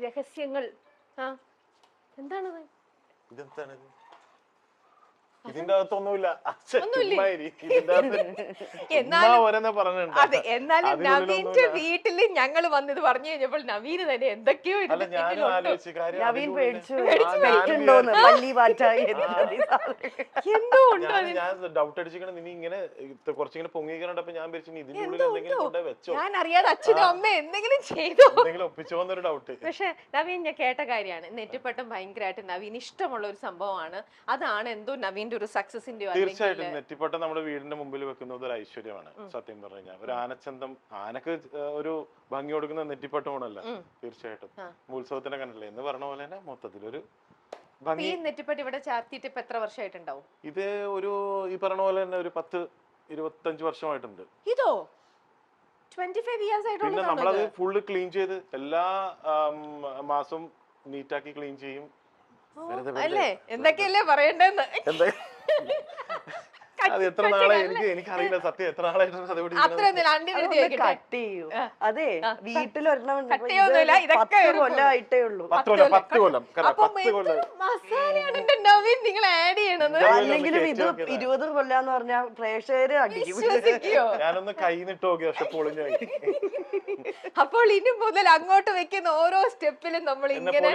രഹസ്യങ്ങൾ. ആ എന്താണത്? ഇതെന്താണത്? ഇതിന്റെ അകത്തൊന്നുമില്ല. അതെ, എന്നാലും നവീന്റെ വീട്ടില് ഞങ്ങൾ വന്നത് പറഞ്ഞു കഴിഞ്ഞപ്പോൾ നവീന് തന്നെ എന്തൊക്കെയോ നവീൻ പേടിച്ചു എന്തോ ഉണ്ട്. ഞാൻ ഡൗട്ട് അടിച്ചിരിക്കണം. നീ ഇങ്ങനെ കുറച്ചിങ്ങനെ പൊങ്ങിക്കണ്ടപ്പോ ഞാൻ ഇതിന്റെ ഉള്ളിൽ എന്തെങ്കിലും കൊണ്ടേ വെച്ചോ, ഞാൻ അറിയാതെ അച്ഛനും അമ്മ എന്തെങ്കിലും ചെയ്തോ, എന്തെങ്കിലും ഒപ്പിച്ചോന്നൊരു ഡൗട്ട്. പക്ഷെ നവീൻ ഞാൻ കേട്ട കാര്യമാണ്, നെറ്റിപ്പട്ടം ഭയങ്കരമായിട്ട് നവീൻ ഇഷ്ടമുള്ള ഒരു സംഭവമാണ്. അതാണ് എന്തോ നവീന്റെ ഒരു സക്സസിന്റെ. തീർച്ചയായിട്ടും നെറ്റിപ്പട്ടം നമ്മുടെ വീടിന്റെ മുമ്പിൽ വെക്കുന്നത് ഒരു ഐശ്വര്യമാണ്. സത്യം പറഞ്ഞു കഴിഞ്ഞാൽ ഒരു ആനച്ചന്തം, ആനക്ക് ഒരു ഭംഗി കൊടുക്കുന്ന നെറ്റിപ്പട്ടമാണല്ലോ. തീർച്ചയായിട്ടും ഉത്സവത്തിന്റെ കണ്ടല്ലേ എന്ന് പറഞ്ഞ പോലെ തന്നെ മൊത്തത്തിലൊരു ഭംഗി. നെറ്റിപ്പട്ടം ഇവിടെ ചാർത്തിയിട്ട് ഇപ്പൊ എത്ര വർഷമായിട്ടുണ്ടാവും? ഇത് ഒരു ഈ പറഞ്ഞ പോലെ തന്നെ ഒരു 10-25 വർഷമായിട്ടുണ്ട്. ഇതോ 25 years ആയിട്ടുള്ള. പിന്നെ നമ്മളത് ഫുള്ള് ക്ലീൻ ചെയ്ത് എല്ലാ മാസവും നീറ്റാക്കി ക്ലീൻ ചെയ്യും. അല്ലേ എന്തൊക്കെയല്ലേ പറയണ്ടെന്ന്. അത് എത്ര നാളെ എനിക്കറിയില്ല സത്യം, എത്ര നാളായിട്ടാണ് കട്ട് ചെയ്യൂ. അതെ, വീട്ടിലൊരെണ്ണം 10 കൊല്ലമായിട്ടേ ഉള്ളൂ. 10 കൊല്ലം. നിങ്ങൾ ആഡ് ചെയ്യണത്. അല്ലെങ്കിലും ഇത് 20 കൊല്ലാന്ന് പറഞ്ഞാൽ പ്രേക്ഷകര് അടിക്കും. ഞാനൊന്ന് കൈന്നിട്ട് നോക്കി, പക്ഷെ പൊളിഞ്ഞായി. അപ്പോൾ ഇനി മുതൽ അങ്ങോട്ട് വെക്കുന്ന ഓരോ സ്റ്റെപ്പിലും നമ്മൾ ഇങ്ങനെ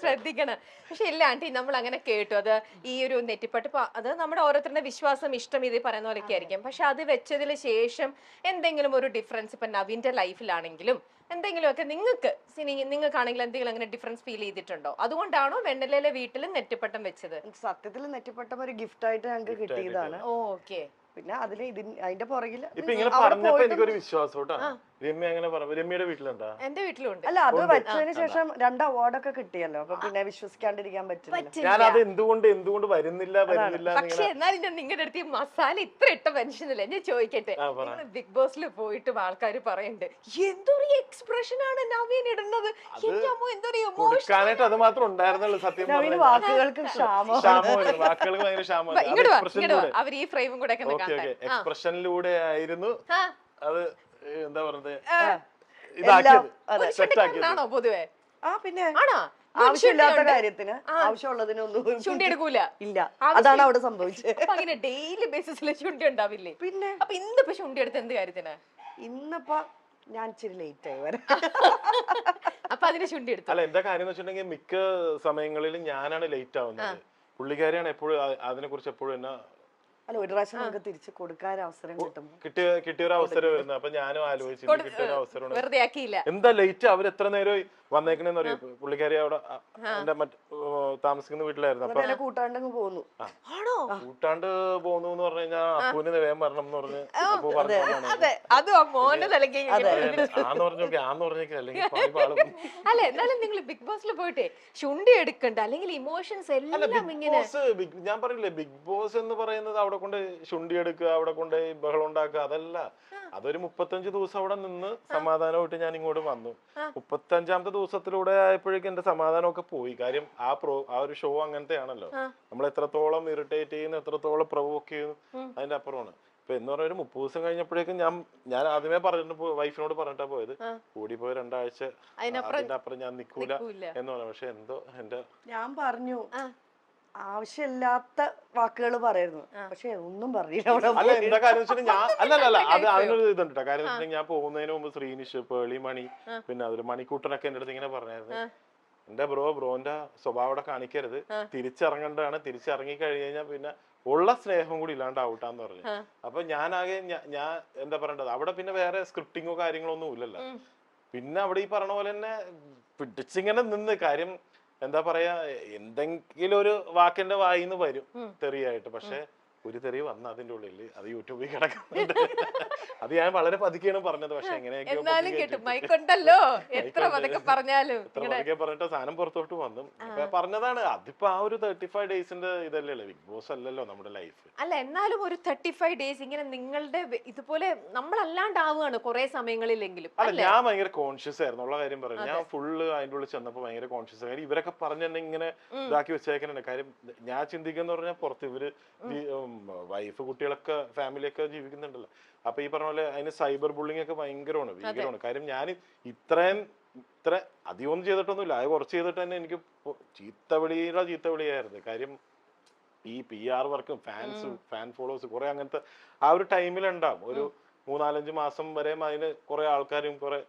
ശ്രദ്ധിക്കണം. പക്ഷെ ഇല്ല ആന്റി, നമ്മൾ അങ്ങനെ കേട്ടു. അത് ഈ ഒരു നെറ്റിപ്പട്ട് അത് നമ്മുടെ ഓരോരുത്തരുടെ വിശ്വാസം, ഇഷ്ടം, ഇത് പറയുന്ന പോലെയൊക്കെ ആയിരിക്കും. പക്ഷെ അത് വെച്ചതിന് ശേഷം എന്തെങ്കിലും ഒരു ഡിഫറൻസ് ഇപ്പൊ നവീന്റെ ലൈഫിലാണെങ്കിലും എന്തെങ്കിലുമൊക്കെ നിങ്ങൾക്കാണെങ്കിലും എന്തെങ്കിലും അങ്ങനെ ഡിഫറൻസ് ഫീൽ ചെയ്തിട്ടുണ്ടോ? അതുകൊണ്ടാണോ വെണ്ണലയിലെ വീട്ടിൽ നെറ്റിപ്പട്ടം വെച്ചത്? സത്യത്തിൽ നെറ്റിപ്പട്ടം ഒരു ഗിഫ്റ്റ് ആയിട്ട് ഞങ്ങൾക്ക് കിട്ടിയതാണ്. ഓക്കെ. പിന്നെ അതിന്റെ പുറകില് ഇപ്പൊ ഇങ്ങനെ പറഞ്ഞപ്പോ എനിക്കൊരു വിശ്വാസം കേട്ടോ. രമ്യ അങ്ങനെ പറഞ്ഞു. രമ്യയുടെ വീട്ടിലുണ്ടോ? എന്റെ വീട്ടിലുണ്ട്. അല്ല, അത് വെച്ചതിന് ശേഷം 2 അവാർഡൊക്കെ കിട്ടിയല്ലോ. അപ്പൊ പിന്നെ വിശ്വസിക്കാണ്ടിരിക്കാൻ പറ്റില്ല. ഞാനത് എന്തുകൊണ്ട് വരുന്നില്ല. പക്ഷെ എന്നാലും ഞാൻ നിങ്ങളുടെ അടുത്ത് മസാല ഇത്ര ഇട്ട മനുഷ്യനല്ലേ, ഞാൻ ചോദിക്കട്ടെ, ബിഗ് ബോസിൽ പോയിട്ടും ആൾക്കാർ പറയുന്നുണ്ട് എന്തൊരു എക്സ്പ്രഷൻ ആണ് നവീൻ ഇടുന്നത്, അത് മാത്രം ഉണ്ടായിരുന്നുള്ളൂ. സത്യം വാക്കുകൾക്ക് വാക്കുകൾക്ക് ഭയങ്കര ക്ഷാമം. അവർ ഈ ഫ്രെയിമും കൂടെ എക്സ്പ്രഷനിലൂടെ ആയിരുന്നു അത് എന്താ പറഞ്ഞത് ആണോ പൊതുവെ? പിന്നെ ആവശ്യമില്ലാത്ത കാര്യത്തിന് ആവശ്യമുള്ളതിനൊന്നും ചുണ്ടി എടുക്കൂല. ഇല്ല, അതാണ് അവിടെ സംഭവിച്ചത്. അങ്ങനെ ഡെയിലി ബേസിസിൽ ചുണ്ടി ഉണ്ടാവില്ലേ? പിന്നെ അപ്പൊ ഇന്നിപ്പോ ചുണ്ടി എടുത്ത് എന്ത് കാര്യത്തിന്? ഇന്നിപ്പോ ഞാൻ ഇച്ചിരി ലേറ്റ് ആയി വരാം. അപ്പൊ അതിന് ചുണ്ടി എടുത്തു. അല്ല, എന്താ കാര്യം എന്ന് വെച്ചിട്ടുണ്ടെങ്കിൽ മിക്ക സമയങ്ങളിലും ഞാനാണ് ലേറ്റ് ആവുന്നത്. പുള്ളിക്കാരിയാണ് എപ്പോഴും അതിനെ കുറിച്ച് എപ്പോഴും എന്നാ. അല്ല, ഒരു പ്രാവശ്യം നമുക്ക് തിരിച്ചു കൊടുക്കാൻ അവസരം കിട്ടും. കിട്ടിയൊരു അവസരം വരുന്നത്. അപ്പൊ ഞാനും ആലോചിച്ചു കിട്ടിയൊരു അവസരം വെറുതെ ആക്കിയില്ല. എന്താ ലേറ്റ്, അവർ എത്ര നേരം വന്നേക്കണെന്ന് അറിയോ? പുള്ളിക്കാരി അവിടെ എന്റെ താമസിക്കുന്ന വീട്ടിലായിരുന്നു. അപ്പൊ കൂട്ടാണ്ടങ്ങ് പോന്നു. കൂട്ടാണ്ട് പോന്നു എന്ന് പറഞ്ഞു കഴിഞ്ഞാൽ അപ്പൂന് വേഗം വരണം എന്ന് പറഞ്ഞ് അപ്പൂ പറഞ്ഞു അല്ലെങ്കിൽ അല്ല, എന്നാലും നിങ്ങൾ ബിഗ് ബോസിൽ പോയിട്ടേ ചുണ്ടി എടുക്കണ്ട, അല്ലെങ്കിൽ ഇമോഷൻസ് എല്ലാം ഇങ്ങനെ. ഞാൻ പറയില്ലേ, ബിഗ് ബോസ് എന്ന് പറയുന്നത് അവിടെ കൊണ്ട് ചുണ്ടി എടുക്കുക, അവിടെ കൊണ്ട് ബഹളം ഉണ്ടാക്കുക, അതല്ല. അതൊരു 35 ദിവസം അവിടെ നിന്ന് സമാധാനമായിട്ട് ഞാൻ ഇങ്ങോട്ട് വന്നു. 35ാമത്തെ ദിവസത്തിലൂടെ ആയപ്പോഴേക്കും എന്റെ സമാധാനമൊക്കെ പോയി. കാര്യം ആ ഒരു ഷോ അങ്ങനത്തെ ആണല്ലോ. നമ്മൾ എത്രത്തോളം ഇറിറ്റേറ്റ് ചെയ്യുന്നു, എത്രത്തോളം പ്രൊവോക്ക് ചെയ്യുന്നു, അതിന്റെ അപ്പുറമാണ്. ഇപ്പൊ എന്ന് പറഞ്ഞ ഒരു 30 ദിവസം കഴിഞ്ഞപ്പോഴേക്കും ഞാൻ ആദ്യമേ വൈഫിനോട് പറഞ്ഞിട്ടാ പോയത്, കൂടി പോയി 2 ആഴ്ച അതിന്റെ അപ്പുറം ഞാൻ നിക്കൂല എന്ന് പറഞ്ഞു. പക്ഷെ എന്തോ ഞാൻ പറഞ്ഞു ആവശ്യമില്ലാത്ത വാക്കുകൾ പറയായിരുന്നു, പക്ഷെ ഒന്നും പറഞ്ഞില്ല. അല്ല, എന്താ കാര്യം വെച്ചിട്ടുണ്ടെങ്കിൽ അത് അതിനൊരു ഇതുണ്ട്. കാര്യം വെച്ചിട്ടുണ്ടെങ്കിൽ ഞാൻ പോകുന്നതിന് മുമ്പ് ശ്രീനിഷ്, പേളി, മണി, പിന്നെ അതിൽ മണിക്കൂട്ടനൊക്കെ എന്റെ അടുത്ത് ഇങ്ങനെ പറഞ്ഞായിരുന്നു, എന്റെ ബ്രോന്റെ സ്വഭാവം കാണിക്കരുത്, തിരിച്ചിറങ്ങേണ്ടതാണ്, തിരിച്ചിറങ്ങി കഴിഞ്ഞാൽ പിന്നെ ഉള്ള സ്നേഹം കൂടി ഇല്ലാണ്ടാവട്ടാന്ന് പറഞ്ഞു. അപ്പൊ ഞാനാകെ ഞാൻ എന്താ പറയേണ്ടത്, അവിടെ പിന്നെ വേറെ സ്ക്രിപ്റ്റിങ്ങോ കാര്യങ്ങളോ ഒന്നും ഇല്ലല്ലോ. പിന്നെ അവിടെ ഈ പറഞ്ഞ പോലെ തന്നെ പിടിച്ചിങ്ങനെ നിന്ന് കാര്യം എന്താ പറയാ, എന്തെങ്കിലും ഒരു വാക്കിന്റെ വായിന്ന് വരും തെറിയായിട്ട്. പക്ഷെ ഒരു തെറി വന്ന അതിന്റെ ഉള്ളില് അത് യൂട്യൂബിൽ കിടക്കുന്നുണ്ട്. അത് ഞാൻ വളരെ പതുക്കെയാണ് പറഞ്ഞത്. പക്ഷെ എങ്ങനെയൊക്കെയോ പറഞ്ഞിട്ട് സാധനം പുറത്തോട്ട് വന്നു. പറഞ്ഞതാണ്. അതിപ്പോ ആ ഒരു 35 ഡേയ്സിന്റെ ഇതല്ലേ, ബിഗ് ബോസ് അല്ലല്ലോ നമ്മുടെ ലൈഫ്. അല്ല, എന്നാലും ഒരു 35 ഡേയ്സ് ഇങ്ങനെ നിങ്ങളുടെ ഇതുപോലെ നമ്മളല്ലാണ്ടാവുകയാണ് കുറെ സമയങ്ങളിലെങ്കിലും. അല്ല, ഞാൻ ഭയങ്കര കോൺഷ്യസ് ആയിരുന്നു ഉള്ള കാര്യം പറയാം. ഞാൻ ഫുള്ള് അതിന്റെ ഉള്ളിൽ ചെന്നപ്പോ ഭയങ്കര കോൺഷ്യസ് ആയി. ഇവരൊക്കെ പറഞ്ഞ തന്നെ ഇങ്ങനെ ഇതാക്കി വെച്ചേക്കണേ. കാര്യം ഞാൻ ചിന്തിക്കുന്ന പറഞ്ഞാൽ പുറത്ത് ഇവര് വൈഫ്, കുട്ടികളൊക്കെ, ഫാമിലിയൊക്കെ ജീവിക്കുന്നുണ്ടല്ലോ. അപ്പൊ ഈ പറഞ്ഞ പോലെ അതിന് സൈബർ ബുള്ളിങ് ഒക്കെ ഭയങ്കരമാണ്, ഭീകരമാണ്. കാര്യം ഞാൻ ഇത്രയും ഇത്ര അധികമൊന്നും ചെയ്തിട്ടൊന്നുമില്ല, അത് കുറച്ച് ചെയ്തിട്ട് തന്നെ എനിക്ക് ചീത്തവിളിയായിരുന്നു. കാര്യം ഈ PR വർക്കും ഫാൻ ഫോളോവേഴ്സ് കുറെ അങ്ങനത്തെ ആ ഒരു ടൈമിലുണ്ടാവും. ഒരു 3-4-5 മാസം വരെ അതിന് കുറെ ആൾക്കാരും കുറെ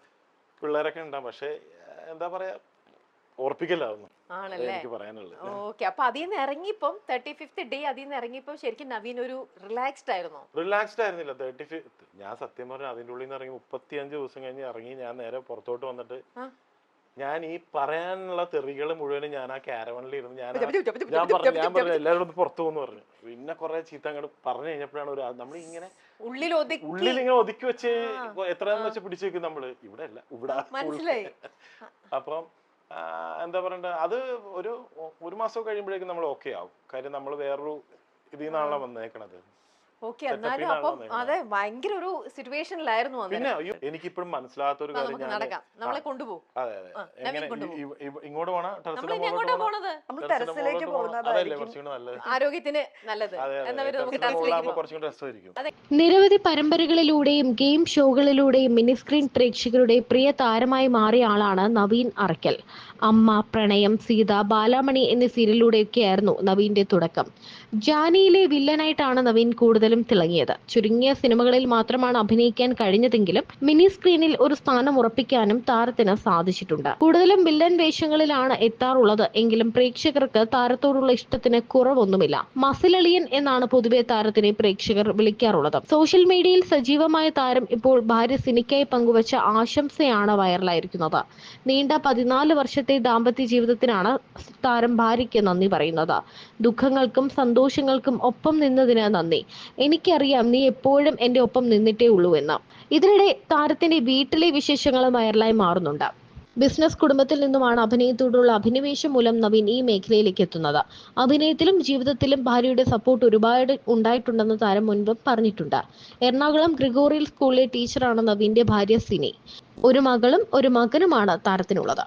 പിള്ളേരൊക്കെ ഉണ്ടാവും. പക്ഷെ എന്താ പറയാ, ഓർപ്പിക്കലാവുന്നു എനിക്ക് പറയാനുള്ളത്. ഓക്കെ, അപ്പൊ അതിൽ നിന്ന് ഇറങ്ങിയപ്പം 35th ഡേ അതിൽ നിന്ന് ഇറങ്ങിയപ്പം ശരിക്കും നവീൻ ഒരു റിലാക്സ്ഡ് ആയിരുന്നോ? റിലാക്സ്ഡ് ആയിരുന്നില്ല. 35th ഞാൻ സത്യം പറഞ്ഞ അതിൻ്റെ ഉള്ളിൽ നിന്ന് ഇറങ്ങി 35 ദിവസം കഴിഞ്ഞ് ഇറങ്ങി ഞാൻ നേരെ പുറത്തോട്ട് വന്നിട്ട് ഞാൻ ഈ പറയാനുള്ള തെറികൾ മുഴുവനും ഞാൻ ആ കാരവണിൽ ഇരുന്ന് ഞാൻ പറഞ്ഞു എല്ലാവരും ഒന്ന് പുറത്തു പോകുന്നു പറഞ്ഞു. പിന്നെ കുറെ ചീത്ത അങ്ങോട്ട് പറഞ്ഞു കഴിഞ്ഞപ്പോഴാണ് നമ്മൾ ഇങ്ങനെ ഉള്ളിൽ ഇങ്ങനെ ഒതുക്കി വെച്ച് എത്രയെന്ന് വെച്ച് പിടിച്ചു വെക്കും നമ്മള്. ഇവിടെ അല്ല, ഇവിടെ. അപ്പം എന്താ പറയണ്ട, അത് ഒരു മാസം കഴിയുമ്പോഴേക്കും നമ്മൾ ഓക്കെ ആവും. കാര്യം നമ്മൾ വേറൊരു ഇതിൽ നിന്നാണല്ലോ വന്നേക്കണത്. ഓക്കെ, എന്നാലും അപ്പം അതെ ഭയങ്കര ഒരു സിറ്റുവേഷനിലായിരുന്നു. പിന്നെ എനിക്കിപ്പോഴും മനസ്സിലാത്ത ഒരു കാര്യം, നമ്മളെ കൊണ്ടുപോകും. അതെ എങ്ങനെ ഇങ്ങോട്ട് പോണ ടെറസിലേക്ക് ആരോഗ്യത്തിന് നല്ലത്. നിരവധി പരമ്പരകളിലൂടെയും ഗെയിം ഷോകളിലൂടെയും മിനി സ്ക്രീൻ പ്രേക്ഷകരുടെ പ്രിയ താരമായി മാറിയ ആളാണ് നവീൻ അറക്കൽ. അമ്മ, പ്രണയം, സീത, ബാലാമണി എന്നീ സീരിയലിലൂടെയൊക്കെയായിരുന്നു നവീന്റെ തുടക്കം. ജാനിയിലെ വില്ലനായിട്ടാണ് നവീൻ കൂടുതലും തിളങ്ങിയത്. ചുരുങ്ങിയ സിനിമകളിൽ മാത്രമാണ് അഭിനയിക്കാൻ കഴിഞ്ഞതെങ്കിലും മിനി സ്ക്രീനിൽ ഒരു സ്ഥാനം ഉറപ്പിക്കാനും താരത്തിന് സാധിച്ചിട്ടുണ്ട്. കൂടുതലും വില്ലൻ വേഷങ്ങളിലാണ് എത്താറുള്ളത് എങ്കിലും പ്രേക്ഷകർക്ക് താരത്തോടുള്ള ഇഷ്ടത്തിന് കുറവൊന്നുമില്ല. മസിലളിയൻ എന്നാണ് പൊതുവെ താരത്തിനെ പ്രേക്ഷകർ വിളിക്കാറുള്ളത്. സോഷ്യൽ മീഡിയയിൽ സജീവമായ താരം ഇപ്പോൾ ഭാര്യ സിനിക്കായി പങ്കുവച്ച ആശംസയാണ് വൈറലായിരിക്കുന്നത്. നീണ്ട 14 വർഷത്തെ ദാമ്പത്യ ജീവിതത്തിനാണ് താരം ഭാര്യയ്ക്ക് നന്ദി പറയുന്നത്. ദുഃഖങ്ങൾക്കും സന്തോഷങ്ങൾക്കും ഒപ്പം നിന്നതിന് നന്ദി. എനിക്കറിയാം നീ എപ്പോഴും എന്റെ ഒപ്പം നിന്നിട്ടേ ഉള്ളൂ എന്ന്. ഇതിനിടെ താരത്തിന്റെ വീട്ടിലെ വിശേഷങ്ങളും വൈറലായി മാറുന്നുണ്ട്. ബിസിനസ് കുടുംബത്തിൽ നിന്നുമാണ് അഭിനയത്തോടുള്ള അഭിനിവേശം മൂലം നവീൻ ഈ മേഖലയിലേക്ക് എത്തുന്നത്. അഭിനയത്തിലും ജീവിതത്തിലും ഭാര്യയുടെ സപ്പോർട്ട് ഒരുപാട് ഉണ്ടായിട്ടുണ്ടെന്ന് താരം മുൻപ് പറഞ്ഞിട്ടുണ്ട്. എറണാകുളം ഗ്രിഗോറിയൽ സ്കൂളിലെ ടീച്ചറാണ് നവീന്റെ ഭാര്യ സിനി. ഒരു മകളും ഒരു മകനുമാണ് താരത്തിനുള്ളത്.